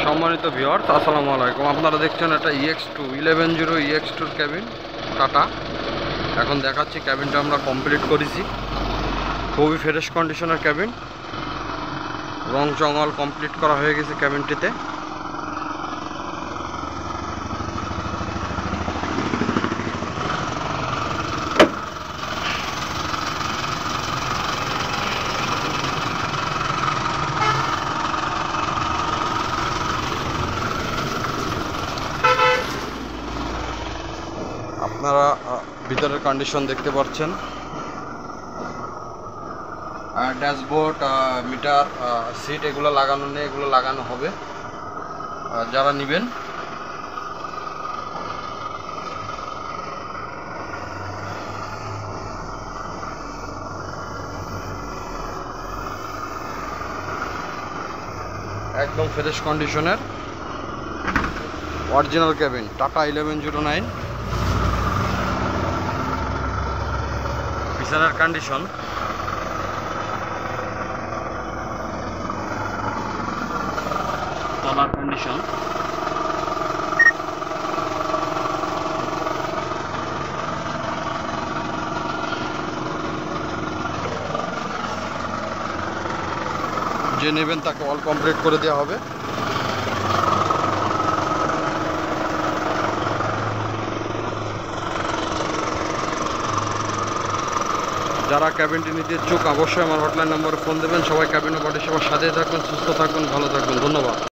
সম্মানিত ভিউয়ার্স, আসসালামু আলাইকুম। আপনারা দেখছেন এটা EX2 1100 EX2 ক্যাবিন টাটা। এখন দেখাচ্ছি ক্যাবিনটা আমরা কমপ্লিট করেছি। খুবই ফ্রেশ কন্ডিশনের ক্যাবিন, রং চঙাল কমপ্লিট করা হয়ে গেছে ক্যাবিনটিতে। আপনারা ভিতরের কন্ডিশন দেখতে পাচ্ছেন। ড্যাশবোর্ড, মিটার, সিট এগুলো লাগানো নেই, এগুলো লাগানো হবে। যারা নেবেন একদম ফ্রেশ কন্ডিশনের অরিজিনাল ক্যাবিন টাটা 1109। পিছনের কন্ডিশন তলার কন্ডিশন যে নেবেন তাকে অল কমপ্লিট করে দেওয়া হবে। যারা ক্যাবিনটি নিতে ইচ্ছুক অবশ্যই আমার হটলাইন নম্বরে ফোন দেবেন। সবাই ক্যাবিন ও বডি সেবার সাথে থাকবেন, সুস্থ থাকবেন, ভালো থাকবেন। ধন্যবাদ।